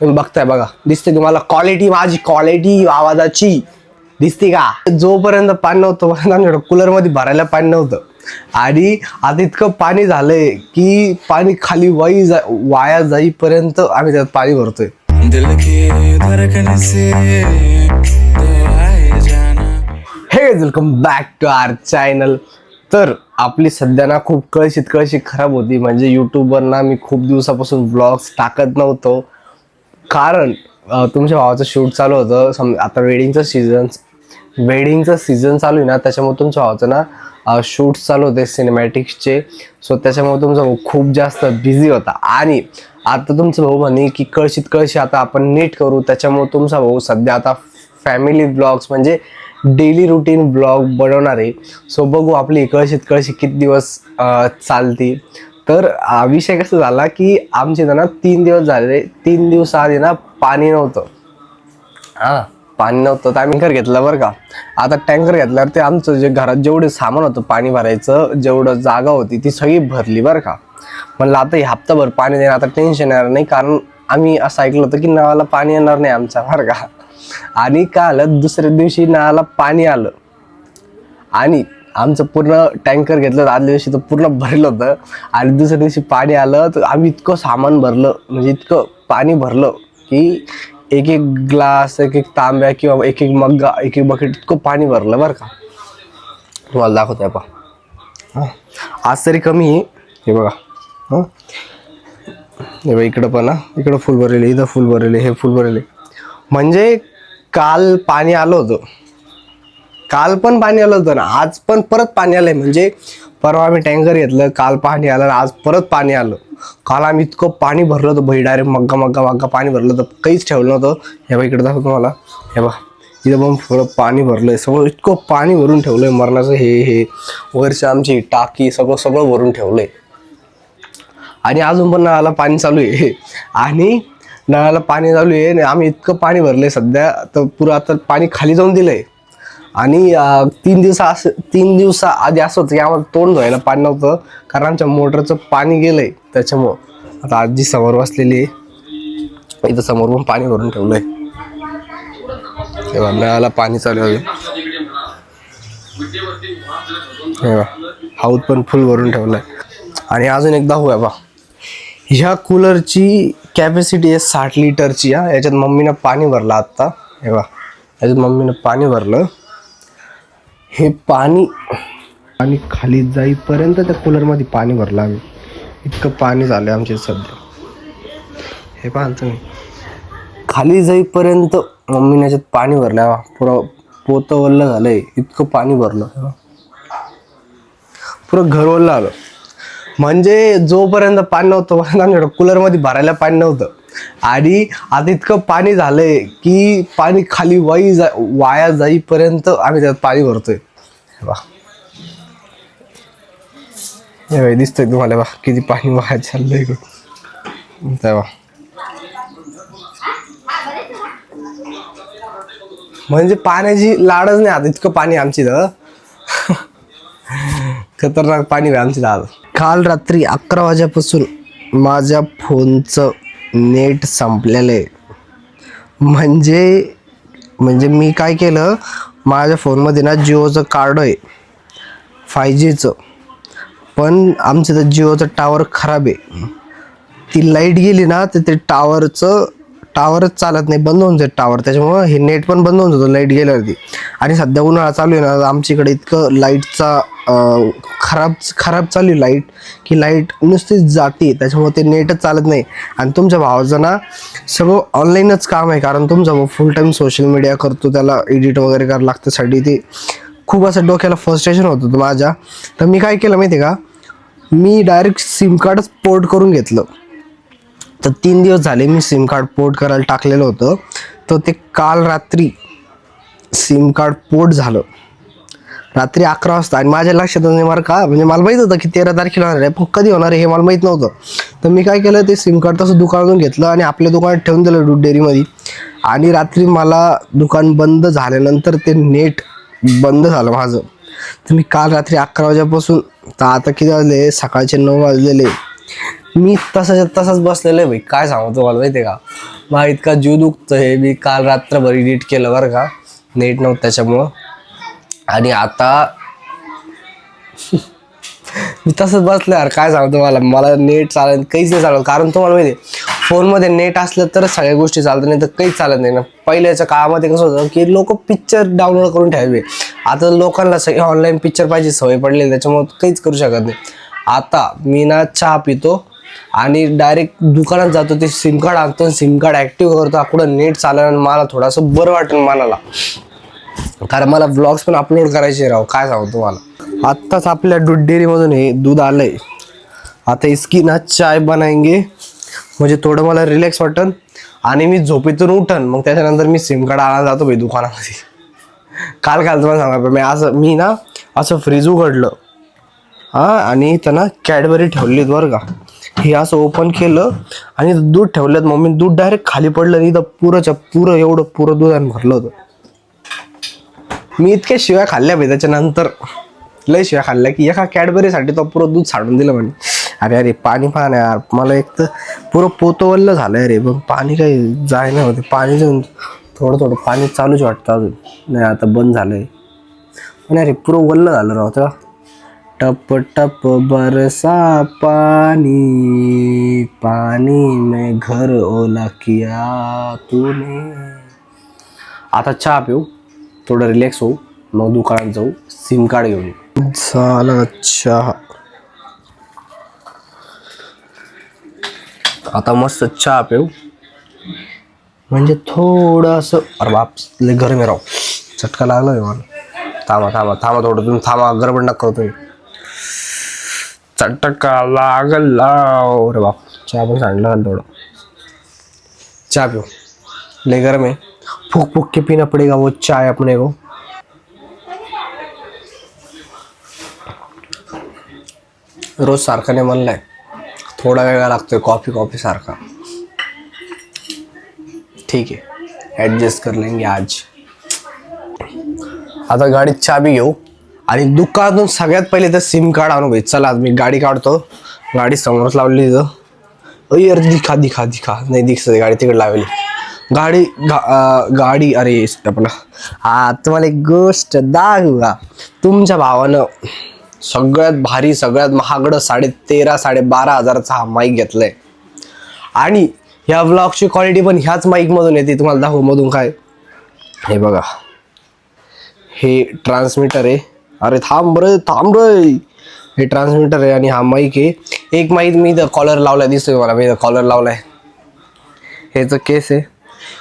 तुम्ही बघताय बघा, दिसते तुम्हाला क्वालिटी, माझी क्वालिटी आवाजाची दिसते का? जोपर्यंत पाणी नव्हतं आमच्याकडे कूलर मध्ये भरायला पाणी नव्हतं, आणि आता इतकं पाणी झालंय की पाणी खाली वाया जाईपर्यंत आम्ही त्यात पाणी भरतोय. हे welcome back to our channel. तर आपली सध्या ना खूप कळशीत खराब होती. म्हणजे यूट्यूबवर ना मी खूप दिवसापासून ब्लॉग्स टाकत नव्हतो, कारण तुमच्या भावाचं शूट चालू होतं. आता वेडिंगचं सीझन चालू आहे ना, त्याच्यामुळे तुमच्या भावाचं ना शूट्स चालू होते सिनेमॅटिक्सचे. सो त्याच्यामुळे तुमचा भाऊ खूप जास्त बिझी होता. आणि आता तुमचा भाऊ म्हणे की कळशी आता आपण नीट करू. त्याच्यामुळे तुमचा भाऊ सध्या आता फॅमिली ब्लॉग्स म्हणजे डेली रुटीन ब्लॉग बनवणार आहे. सो बघू आपली कळशी किती दिवस चालती. तर विषय कसा झाला की आमचे ना 3 दिवस झाले. 3 दिवस आधी ना पाणी नव्हतं. पाणी नव्हतं तर आम्ही टँकर घेतला बरं का. आता टँकर घेतल्यावर ते आमचं जे घरात जेवढे सामान होतं पाणी भरायचं, जेवढं जागा होती ती सगळी भरली बरं का. म्हणलं आता हे हप्ताभर पाणी देणार, आता टेन्शन येणार नाही, कारण आम्ही असं ऐकलं होतं की नळाला पाणी येणार नाही आमच्या बरं का. आणि काय आलं, दुसऱ्या दिवशी नळाला पाणी आलं आणि आमचं पूर्ण टँकर घेतलं. आदल्या दिवशी तर पूर्ण भरलं होतं आणि दुसऱ्या दिवशी पाणी आलं तर आम्ही इतकं सामान भरलं, म्हणजे इतकं पाणी भरलं की एक ग्लास, एक तांब्या किंवा एक मग्गा, एक बकेट इतकं पाणी भरलं बरं का. तुम्हाला दाखवतोय पहा. आज तरी कमी आहे. हे बघा, हे बघा इकडं पण इकडं फुल भरलेले, इथं फुल भरलेले, हे फुल भरलेले. म्हणजे काल पाणी आलं होतं, काल पण पाणी आलं होतं ना, आज पण परत पाणी आलंय. म्हणजे परवा आम्ही टँकर घेतलं, काल पाणी आलं, आज परत पाणी आलं. काल आम्ही इतकं पाणी भरलं होतं भाई, डायरेक्ट मग्गा पाणी भरलं होतं, काहीच ठेवलं नव्हतं. हे बघा इकडे दाखवतो तुम्हाला, हे बघा इथं पण थोडं पाणी भरलंय, सगळं इतकं पाणी भरून ठेवलंय मरणाचं. हे वरची आमची टाकी सगळं भरून ठेवलंय. आणि अजून पण नळाला पाणी चालू आहे. आणि नळाला पाणी चालू आहे आणि आम्ही इतकं पाणी भरलंय सध्या, तर पुरं आता पाणी खाली जाऊन दिलंय. आणि 3 दिवसा आधी असं होतं की आम्हाला तोंड धुवायला पाणी नव्हतं, कारण आमच्या मोटरचं पाणी गेलंय. त्याच्यामुळं आता आजी समोर बसलेली आहे, इथं समोर पण पाणी भरून ठेवलंय. तेव्हा नळाला पाणी चालू आहे. हाऊत पण फुल भरून ठेवलाय. आणि अजून एकदा होऊया बा, ह्या कूलरची कॅपॅसिटी आहे 60 लिटरची. याच्यात मम्मीनं पाणी भरलं आत्ता. हे बा, याच्यात मम्मीनं पाणी भरलं. हे पाणी खाली जाईपर्यंत त्या कूलरमध्ये पाणी भरलं आम्ही. इतकं पाणी झालं आमच्या सध्या. हे पाहतो मी, खाली जाईपर्यंत मम्मीने याच्यात पाणी भरलं. पुरं पोतं ओल्लं झालंय, इतकं पाणी भरलं, पुरं घर ओल्लं आलं. म्हणजे जोपर्यंत पाणी नव्हतं आमच्याकडे कूलरमध्ये भरायला पाणी नव्हतं, आणि आता इतकं पाणी झालंय की पाणी खाली वाया जाईपर्यंत आम्ही त्यात पाणी भरतोय. हे दिसतंय तुम्हाला बा किती पाणी वाया चाललंय. तेव्हा म्हणजे पाण्याची लाडच नाही आता, इतकं पाणी आमची खतरनाक पाणी आमची दाद. काल रात्री 11 वाजेपासून माझ्या फोनचं नेट संपलेलं आहे. म्हणजे मी काय केलं, माझ्या फोनमध्ये ना जिओचं कार्ड आहे 5Gचं, पण आमचं तर जिओचं टावर खराब आहे. ती लाईट गेली ना तर ते टावरच चालत नाही, बंद होऊन जाईल टावर. त्याच्यामुळं हे नेट पण बंद होऊन जातं लाईट गेल्यावरती. आणि सध्या उन्हाळा चालू आहे ना, आमच्या इकडे इतकं लाईटचा खराब चालू आहे लाईट, की लाईट नुसतीच जाते. त्याच्यामुळे ते नेटच चालत नाही. आणि तुमच्या भावाचं ना सगळं ऑनलाईनच काम आहे, कारण तुमचा भाऊ फुल टाईम सोशल मीडिया करतो, त्याला एडिट वगैरे करायला लागतं साठी. ते खूप असं डोक्याला फ्रस्ट्रेशन होत होतं माझ्या. तर मी काय केलं माहिती आहे का, मी डायरेक्ट सिम कार्डच पोर्ट करून घेतलं. तर 3 दिवस झाले मी सिम कार्ड पोर्ट करायला टाकलेलं होतं. तर ते काल रात्री सिम कार्ड पोर्ट झालं, रात्री 11 वाजता. आणि माझ्या लक्षात नाही बरं का, म्हणजे मला माहीत होतं की 13 तारखेला होणार आहे, पण कधी होणार आहे हे मला माहीत नव्हतं. तर मी काय केलं, ते सिम कार्ड तसं दुकानातून घेतलं आणि आपल्या दुकानात ठेवून दिलं दूध डेअरीमध्ये. आणि रात्री मला दुकान बंद झाल्यानंतर ते नेट बंद झालं माझं. तर मी काल रात्री 11 वाजेपासून, तर आता किती वाजले, सकाळचे 9 वाजलेले, मी तसाच बसलेलो आहे भाई. काय सांगू तुम्हाला माहितीये का, मला इतका जीव दुखतोय. मी काल रात्रभर एडिट केलं बरं का, नेट नव्हतं त्याच्यामुळं. आणि आता मी तसंच बसलं यार. काय सांगतो तुम्हाला, मला नेट चालत काहीच नाही चालत. कारण तुम्हाला माहिती आहे फोनमध्ये नेट असलं तर सगळ्या गोष्टी चालतात, नाही तर काहीच चालत नाही ना. पहिल्याच्या काळामध्ये कसं होतं की लोक पिक्चर डाउनलोड करून ठेवावे. आता लोकांना सगळे ऑनलाईन पिक्चर पाहिजे सवय पडली, त्याच्यामुळे काहीच करू शकत नाही. आता मी ना चहा पितो आणि डायरेक्ट दुकानात जातो, ते सिम कार्ड आणतो, सिम कार्ड ॲक्टिव्ह करतो. कुठं नेट चाललं आणि मला थोडंसं बरं वाटेल मनाला. कारण मला व्लॉग्स पण अपलोड करायचे राव. काय सांगू तुम्हाला, आत्ताच आपल्या दूध डेअरीमधून हे दूध आलंय. आता इसकी ना चाय बनाएंगे, म्हणजे थोडं मला रिलॅक्स वाटेल आणि मी झोपेतून उठन. मग त्याच्यानंतर मी सिम कार्ड आणायला जातो भाई दुकानामध्ये. काल तुम्हाला सांगा, मी ना असं फ्रीज उघडलं आणि त्यांना कॅडबरी ठेवलीत बरं का. हे असं ओपन केलं आणि दूध ठेवलं. मग मी दूध डायरेक्ट खाली पडलं आणि इथं पुरं एवढं पुरं दुधाने भरलं होतं. मी इतक्या शिव्या खाल्ल्या भाई त्याच्यानंतर, लय शिव्या खाल्ल्या की एका कॅडबरीसाठी तो पुरं दूध साडून दिलं म्हणे. अरे पाणी पाहणं यार, मला एक तर पुरं पोतवल्लं झालंय रे. मग पाणी काही जाय नाही होते. पाणी जाऊन थोडं पाणी चालूच वाटतं अजून. नाही आता बंद झालंय पण अरे पुरं वल्लं झालं राव. तेव्हा टप टप बरसा पानी पानी में घर ओला किया तूने. आता चहा पिऊ, थोडं रिलॅक्स होऊ, मग दुकानात जाऊ, सिम कार्ड घेऊन येऊ. झालं चहा. आता मस्त चहा पिऊ, म्हणजे थोडं असं. अरे बाप लय गरम आहे राव, चटका लागला आहे मला. थांबा थोडं, तुम्ही थांबा, गडबड नका करू तुम्ही. चटका लागला. अरे बाप, चहा पण सांडलं थोडं. चहा पिऊ, लय गरम आहे. फूक के पीना पड़ेगा वो चाय अपने को. रोज सारखा नाही म्हणलाय, थोडा वेगळा लागतोय कॉफी सारखा. ठीक आहे, ॲडजस्ट कर लेंगे आज. आता गाडीत चाबी घेऊ आणि दुकानातून सगळ्यात पहिले तर सिम कार्ड आणू भाई. चला मी गाडी काढतो, गाडी समोरच लावली तिथं. अरे दिखा नाही दिसत गाडी तिकडे लावली. गाडी अरे आपला. हा तुम्हाला एक गोष्ट दाखवू का, तुमच्या भावानं सगळ्यात भारी सगळ्यात महागडं 13,000-12,000चा हा माईक घेतलाय. आणि ह्या व्लॉगची क्वालिटी पण ह्याच माईक मधून येते. तुम्हाला दाखवू मधून काय, हे बघा, हे ट्रान्समीटर आहे. अरे थांब रे, हे ट्रान्समीटर आहे आणि हा माईक आहे. एक माईक मी इथं कॉलर लावलाय, दिसतोय मला, मी इथं कॉलर लावलाय. ह्याचं केस आहे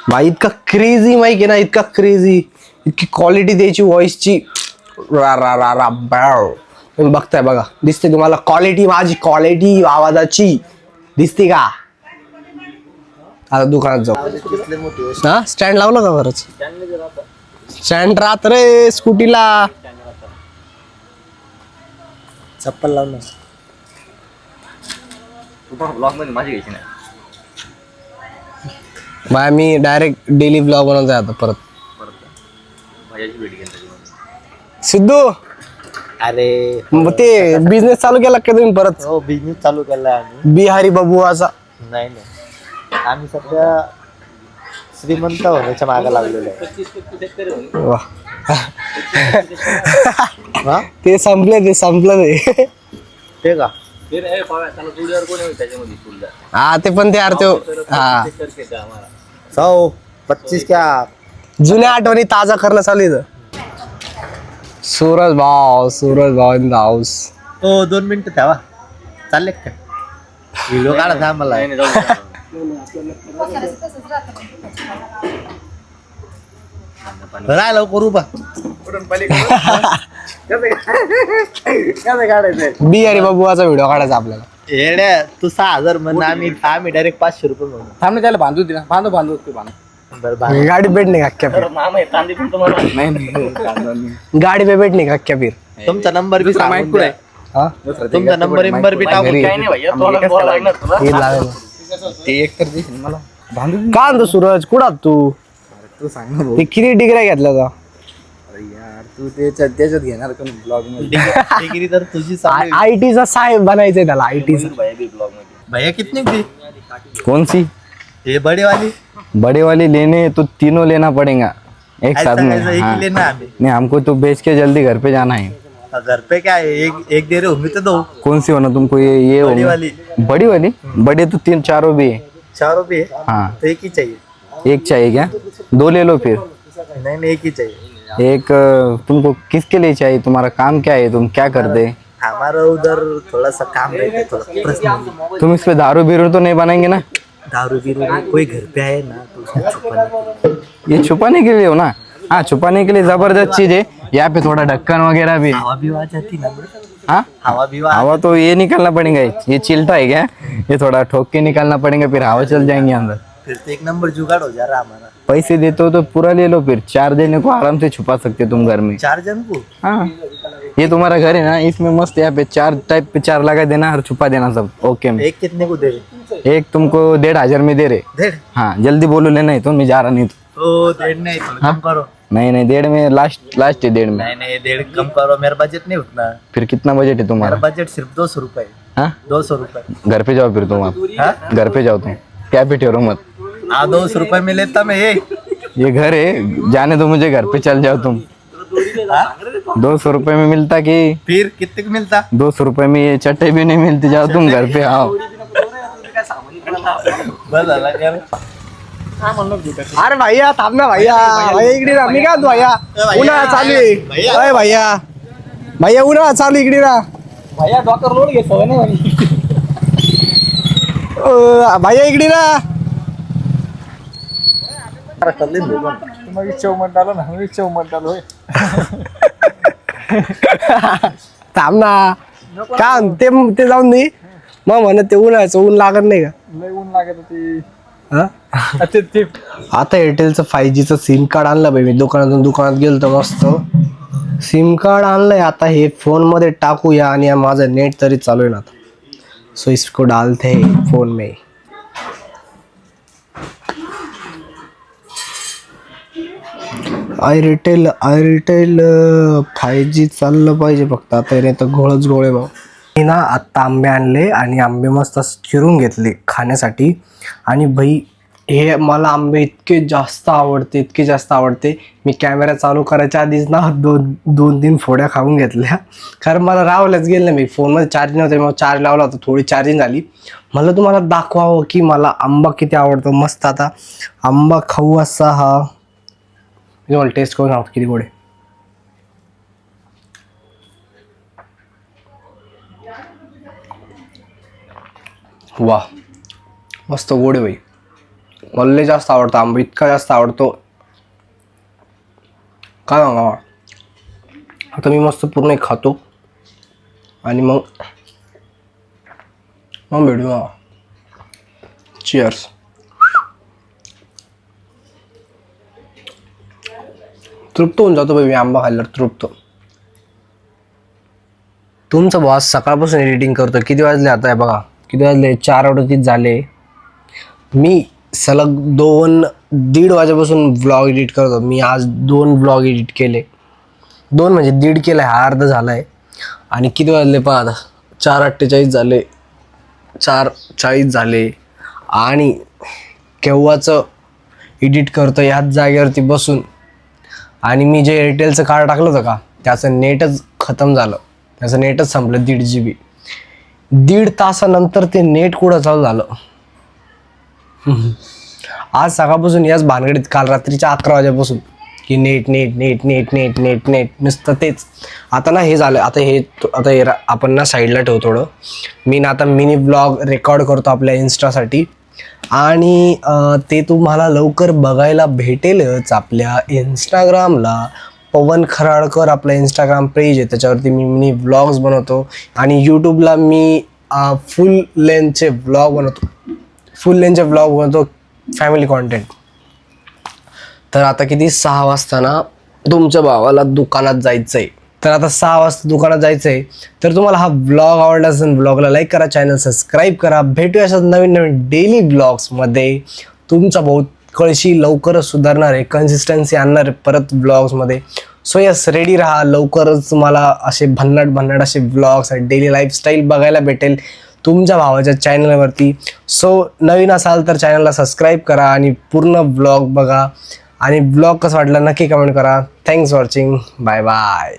भाई. इतका क्रेझी माईक आहे ना, इतका क्रेझी, इतकी क्वालिटी द्यायची व्हॉइसची. तुम्ही बघताय बघा, दिसते तुम्हाला क्वालिटी, माझी क्वालिटी आवाजाची दिसते का. आता दुकानात जाऊ. हा स्टँड लावलं का बरंच. स्टँड राहत रे स्कूटीला. चप्पल लावलं ब्लॉग मध्ये माझी घ्यायची नाही बाय. मी डायरेक्ट डेली ब्लॉग बनवतोय आता परत. सिद्धू, अरे मग ते बिझनेस चालू केला का तुम्ही परत. हो बिझनेस चालू केला आम्ही. बिहारी बबुआचा. नाही आम्ही सध्या श्रीमंत होण्याच्या मागे लागलेलो आहे. वा ते संपलं ते का हा ते पण ते अर्थ हा 125 क्या जुन्या आठवणी ताजा करणं चालू इथं. सूरज भाव इन द हाऊस. हो 2 मिनिटं ठेवा, चालले का व्हिडिओ काढा था मला. राहिलो करू बा बिहारी बबुआचा व्हिडिओ काढायचा आपल्याला. येड्या तू 6,000 म्हण, आम्ही डायरेक्ट 500 रुपये म्हणून. थांबणे त्याला बांधू दे ना, बांधू ते बांधू. बरं गाडी बैठने का क्या फिर. गाडी पे बैठने का क्या फिर. तुमचा नंबर बी सांगून द्या. हा तुमचा नंबर बी टाकून घरी. द्या. हे लावेल. ते एक तर दिसेल मला बांधू दे. का आणतो सूरज, कुठं तू. तू सांग ना भाऊ. ते किती डिग्र्या घेतल्या का. अरे यार तू त्याच्यात घेणार का ब्लॉग मध्ये. डिग्री तर तुझी चालू आहे. आयटीचा साहेब बनायचंय त्याला. आयटीचा भैया कितने की? कौन सी? ये बड़ी वाली। बड़े वाली लेने तो तीनों लेना पड़ेगा एक ऐसा साथ में। ऐसा एक हाँ। ही लेना है हमें। नहीं, हमको तो बेच के जल्दी घर पे जाना है। घर पे क्या है, एक दे रहे होंगे तो दो। कौन सी होना तुमको? ये बड़ी होगी। वाली। बड़ी वाली? बड़े तो तीन चारों भी है। चारों भी है? हाँ। तो एक ही चाहिए। एक चाहिए क्या? दो ले लो फिर। नहीं नहीं, एक ही चाहिए। एक तुमको किसके लिए चाहिए? तुम्हारा काम क्या है? तुम क्या करते? हमारा उधर थोड़ा सा काम रहता है, थोड़ा पर्सनल। तुम इस पे दारू बीरू तो नहीं बनाएंगे ना? दारू भी कोई घर पे आए ना तो उसको छुपाने। ये छुपाने के लिए हो ना? हाँ, छुपाने के लिए जबरदस्त चीज है। यहाँ पे थोड़ा ढक्कन वगैरह भी। हवा भी आ जाती ना। हाँ, हवा भी हवा तो ये निकालना पड़ेगा। ये चिल्टा है क्या? ये थोड़ा ठोक के निकालना पड़ेगा, फिर हवा चल जाएंगे अंदर। फिर तो एक नंबर जुगाड़ हो जा रहा हमारा। पैसे देते हो तो पूरा ले लो, फिर 4 देने को आराम से छुपा सकते हो तुम घर में। 4 जन को? हाँ, ये तुम्हारा घर है ना, इसमें मस्त यहाँ पे 4 टाइप पे 4 लगा देना और छुपा देना सब। ओके में एक कितने को दे रहे? एक तुमको 1500 में दे रहे। 1.5? हाँ, जल्दी बोलो लेना है तो, मैं जा रहा नहीं तो। ओ 1.5 नहीं, थोड़ा कम करो। नहीं नहीं, 1.5 में लास्ट है 1.5 में। नहीं नहीं, 1.5 कम करो, मेरा बजट नहीं उतना। फिर कितना बजट है मेरा तुम्हारा? बजट सिर्फ 200 रुपए। हाँ, 200 रुपए। घर पे जाओ फिर तुम। आप हाँ? घर पे जाओ तुम, क्या पे ठहरो मत। 200 रुपए में लेता मैं ये घर है, जाने दो मुझे, घर पे चल जाओ तुम। 200 रुपए में मिलता कि? फिर कितने को मिलता? 200 रुपए में ये चट्टे भी नहीं मिलते। जाओ तुम घर पे, आओ। बस झाला क्या रे? अरे भैया थांब ना भैया. भैया इकडे ना. मी काय म्हणतो भैया, उन्हाळा चालू आहे. अय भैया, भैया उन्हाळा चालू आहे, इकडे ना. भैया डॉक्टर लोड घेतो ना. भैया इकडे ना. थांब ना. का ते जाऊन दे. मग म्हणत ते उन्हाळ्याचं ऊन लागत नाही का? हा? आता एअरटेलचं 5Gचं सिम कार्ड आणलं बाई मी दुकानात गेलो तर मस्त सिम कार्ड आणलंय. आता हे फोन मध्ये टाकूया आणि माझं नेट तरी चालू आहे ना आता. सो इसको डालते हैं फोन में. आय रिटेल 5G चाललं पाहिजे फक्त आता, नाही तर घोळच घोळे भाऊ. मी ना आत्ता आंबे आणले आणि आंबे मस्त चिरून घेतले खाण्यासाठी. आणि भाई हे मला आंबे इतके जास्त आवडते. मी कॅमेरा चालू करायच्या आधीच ना 2-3 फोड्या खाऊन घेतल्या, कारण मला रावलंच गेलं नाही. मी फोनमध्ये चार्जिंग नव्हते, मग चार्ज लावला होता, थोडी चार्जिंग झाली. मला तुम्हाला दाखवावं की मला आंबा किती आवडतो. मस्त आता आंबा खाऊ असा हा. मी मला टेस्ट करून सांगतो किती गोड आहे. वा, मस्त गोड आहे बाई. मला लय जास्त आवडतो आंबा, इतका जास्त आवडतो काय सांगा. आता मी मस्त पूर्ण एक खातो आणि मग भेटू. चिअर्स. तृप्त होऊन जातो बाई मी आंबा खाल्ल्यावर, तृप्त. तुमचा बॉस सकाळपासून एडिटिंग करतो. किती वाजले आता? बघा किती वाजले, 4:38 झाले. मी सलग 2-1.5 वाजेपासून व्लॉग एडिट करतो. मी आज 2 व्लॉग एडिट केले. 2 म्हणजे 1.5 केला आहे, अर्ध झाला आहे. आणि किती वाजले पहा आता, 4:48 झाले, 4:40 झाले. आणि केव्हाचं एडिट करतो ह्याच जागेवरती बसून. आणि मी जे एअरटेलचं कार्ड टाकलं होतं का, त्याचं नेटच खतम झालं. त्याचं नेटच संपलं, 1.5 GB. 1.5 तासानंतर ते नेट कुठं चालू झालं. आज सकाळपासून याच भानगडीत, काल रात्रीच्या 11 वाजेपासून की नेट नुसतं तेच. आता ना हे झालं, आता हे आपण ना साईडला ठेवू थोडं. मी ना आता मिनी ब्लॉग रेकॉर्ड करतो आपल्या इन्स्टासाठी. आणि ते तुम्हाला लवकर बघायला भेटेलच आपल्या इंस्टाग्रामला. पवन खराडकर आपला इंस्टाग्राम पेज आहे, त्याच्यावरती मी मिनी व्लॉग्स बनवतो. आणि यूट्यूबला मी फुल लेंथचे व्लॉग बनवतो, फॅमिली कॉन्टेंट. तर आता किती 6 वाजता ना तुमच्या भावाला दुकानात जायचं आहे. तर आता 6 वाजता दुकानात जायचं आहे. तर तुम्हाला हा व्लॉग आवडला असेल, व्लॉगला लाईक करा, चॅनल सबस्क्राईब करा. भेटूया अशाच नवीन डेली ब्लॉग्समध्ये. तुमचा भाऊ कळशी लवकरच सुधारणार आहे, कन्सिस्टन्सी आणणार आहे परत ब्लॉग्समध्ये. सो यस, रेडी राहा. लवकरच तुम्हाला असे भन्नाट असे ब्लॉग्स आणि डेली लाईफस्टाईल बघायला भेटेल. तुमच्या भावाच्या चॅनलवरती. सो नवीन असाल तर चॅनलला सबस्क्राईब करा आणि पूर्ण ब्लॉग बघा आणि ब्लॉग कसं वाटलं नक्की कमेंट करा. Thanks for watching. Bye bye.